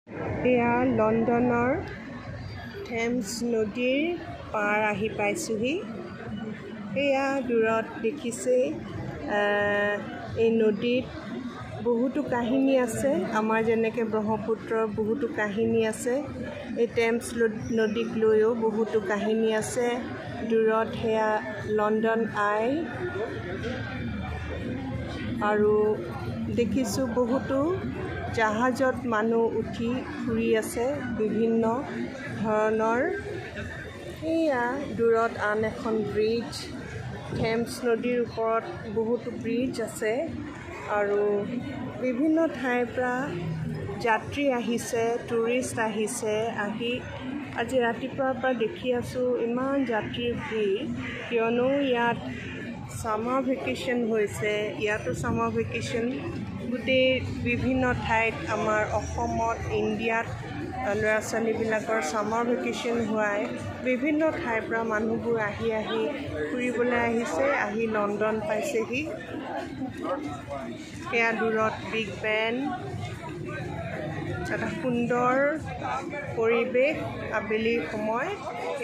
এয়া লণ্ডনৰ থেমছ নদীৰ পাৰ আহি পাইছোহি। এয়া দূৰত দেখিছে এই নদীত বহুতো কাহিনী আছে। আমাৰ যেনেকৈ ব্ৰহ্মপুত্ৰৰ বহুতো কাহিনী আছে, এই থেমছ নদীক লৈও বহুতো কাহিনী আছে। দূৰত সেয়া লণ্ডন আই আৰু দেখিছোঁ বহুতো জাহাজত মানুহ উঠি ফুৰি আছে বিভিন্ন ধৰণৰ। এয়া দূৰত আন এখন ব্ৰিজ, থেমছ নদীৰ ওপৰত বহুতো ব্ৰিজ আছে আৰু বিভিন্ন ঠাইৰ পৰা যাত্ৰী আহিছে, টুৰিষ্ট আহিছে। আজি ৰাতিপুৱাৰ পৰা দেখি আছোঁ ইমান যাত্ৰীৰ ভিৰ, কিয়নো ইয়াত ছামাৰ ভেকেশ্যন হৈছে। ইয়াতো ছামাৰ ভেকেশ্যন গোটেই বিভিন্ন ঠাইত, আমাৰ অসমত, ইণ্ডিয়াত ল'ৰা ছোৱালীবিলাকৰ ছামাৰ ভেকেশ্যন হোৱাই বিভিন্ন ঠাইৰ পৰা মানুহবোৰ আহি ফুৰিবলৈ আহিছে, আহি লণ্ডন পাইছেহি। সেয়া দূৰত বিগ বেন, এটা সুন্দৰ পৰিৱেশ। আবেলিৰ সময়,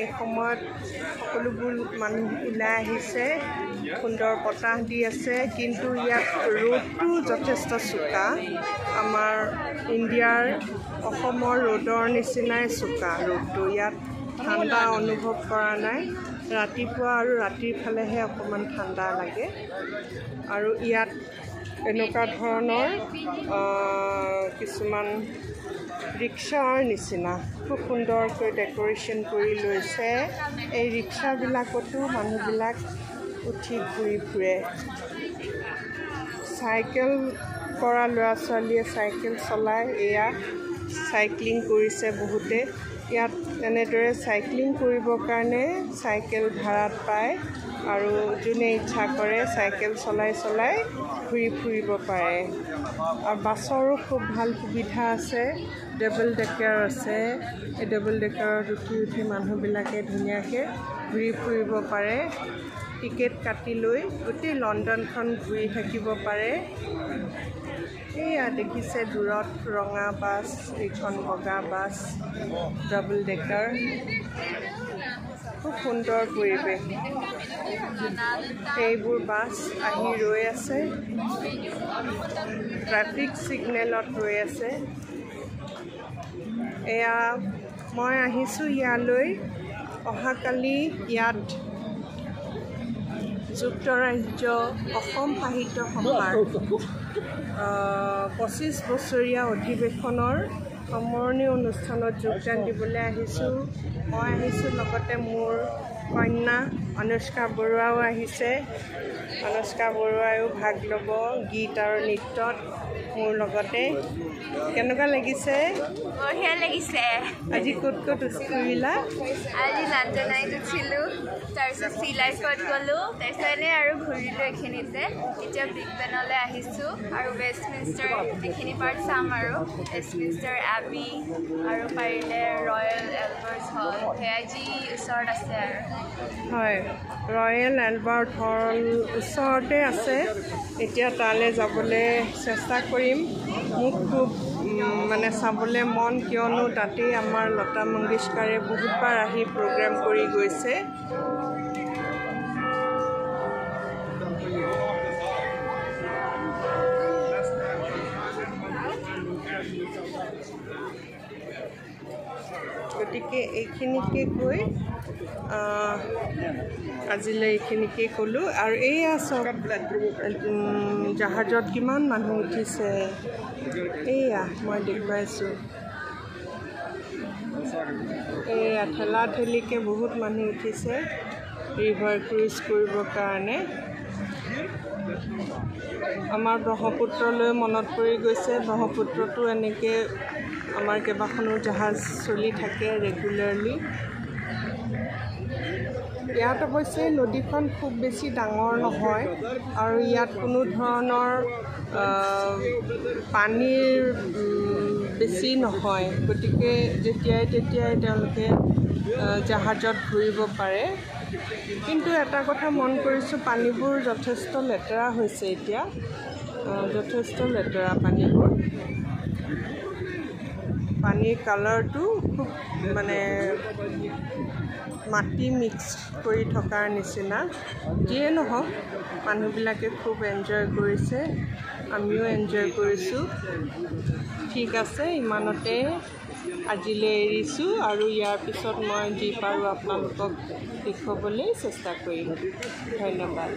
এই সময়ত সকলোবোৰ মানুহ ওলাই আহিছে, সুন্দৰ বতাহ দি আছে। কিন্তু ইয়াত ৰ'দটো যথেষ্ট চোকা, আমাৰ ইণ্ডিয়াৰ অসমৰ ৰ'দৰ নিচিনাই চোকা ৰ'দটো। ইয়াত ঠাণ্ডা অনুভৱ কৰা নাই। ৰাতিপুৱা আৰু ৰাতিৰ ফালেহে অকণমান ঠাণ্ডা লাগে। আৰু ইয়াত এনেকুৱা ধৰণৰ কিছুমান ৰিক্সাৰ নিচিনা খুব সুন্দৰকৈ ডেক'ৰেশ্যন কৰি লৈছে। এই ৰিক্সাবিলাকতো মানুহবিলাক উঠি ঘূৰি ফুৰে। চাইকেল কৰা ল'ৰা ছোৱালীয়ে চাইকেল চলাই এয়া চাইক্লিং কৰিছে বহুতে। ইয়াত এনেদৰে চাইক্লিং কৰিবৰ কাৰণে চাইকেল ভাড়াত পায় আৰু যোনে ইচ্ছা কৰে চাইকেল চলাই ঘূৰি ফুৰিব পাৰে। আৰু বাছৰো খুব ভাল সুবিধা আছে, ডাবল ডেকাৰ আছে। এই ডাবল ডেকাৰত উঠি মানুহবিলাকে ধুনীয়াকৈ ঘূৰি ফুৰিব পাৰে। টিকেট কাটি লৈ গোটেই লণ্ডনখন ঘূৰি থাকিব পাৰে। এয়া দেখিছে দূৰত ৰঙা বাছ, এইখন বগা বাছ, ডাবল ডেকাৰ। খুব সুন্দৰ পৰিৱেশ। এইবোৰ বাছ আহি ৰৈ আছে, ট্ৰেফিক ছিগনেলত ৰৈ আছে। এয়া মই আহিছোঁ ইয়ালৈ অহাকালি। ইয়াত যুক্তৰাজ্য অসম সাহিত্য সভাৰ 25 বছৰীয়া অধিৱেশনৰ সামৰণি অনুষ্ঠানত যোগদান দিবলৈ আহিছোঁ। মই আহিছোঁ, লগতে মোৰ কন্যা অনুষ্কা বৰুৱাও আহিছে। অনুষ্কা বৰুৱাইও ভাগ ল'ব গীত আৰু নৃত্যত মোৰ লগতে। কেনেকুৱা লাগিছে? বঢ়িয়া লাগিছে। আজি ক'ত ফুৰিলা? আজি লণ্ডনত উঠিলোঁ, তাৰপিছত চি লাইফত গ'লোঁ, তাৰপিছত এনেই আৰু ঘূৰিলোঁ এইখিনিতে। এতিয়া বিগ বেনলৈ আহিছোঁ আৰু ৱেষ্টমিনষ্টাৰ এইখিনি পাৰ্ট চাম আৰু ৱেষ্টমিনষ্টাৰ এবি আৰু পাৰিলে ৰয়েল এলবাৰ্ট হল, সেয়া যি ওচৰত আছে আৰু। হয়, ৰয়েল এলবাৰ্ট হল ওচৰতে আছে। এতিয়া তালৈ যাবলৈ চেষ্টা কৰিম। মোক খুব চাবলৈ মন, কিয়নো তাতেই আমাৰ লতা মংগেশকাৰে বহুতবাৰ আহি প্ৰগ্ৰেম কৰি গৈছে। গতিকে এইখিনিকে কৈ আজিলৈ এইখিনিকে ক'লোঁ। আৰু এইয়া চব জাহাজত কিমান মানুহ উঠিছে, এইয়া মই দেখুৱাইছোঁ। এইয়া ঠেলা ঠেলিকৈ বহুত মানুহ উঠিছে ৰিভাৰ ক্ৰুইজ কৰিবৰ কাৰণে। আমাৰ ব্ৰহ্মপুত্ৰলৈ মনত পৰি গৈছে। ব্ৰহ্মপুত্ৰতো এনেকৈ আমাৰ কেইবাখনো জাহাজ চলি থাকে ৰেগুলাৰলি। ইয়াত অৱশ্যে নদীখন খুব বেছি ডাঙৰ নহয় আৰু ইয়াত কোনো ধৰণৰ পানীৰ বেছি নহয়। গতিকে যেতিয়াই তেতিয়াই তেওঁলোকে জাহাজত ঘূৰিব পাৰে। কিন্তু এটা কথা মন কৰিছোঁ, পানীবোৰ যথেষ্ট লেতেৰা হৈছে এতিয়া, যথেষ্ট লেতেৰা পানীবোৰ। পানীৰ কালাৰটো খুব মানে মাটি মিক্স কৰি থকাৰ নিচিনা যিয়ে নহওক মানুহবিলাকে খুব এনজয় কৰিছে আমিও এনজয় কৰিছোঁ ঠিক আছে ইমানতে আজিলৈ এৰিছোঁ আৰু ইয়াৰ পিছত মই যি পাৰোঁ আপোনালোকক দেখুৱাবলৈ চেষ্টা কৰিম ধন্যবাদ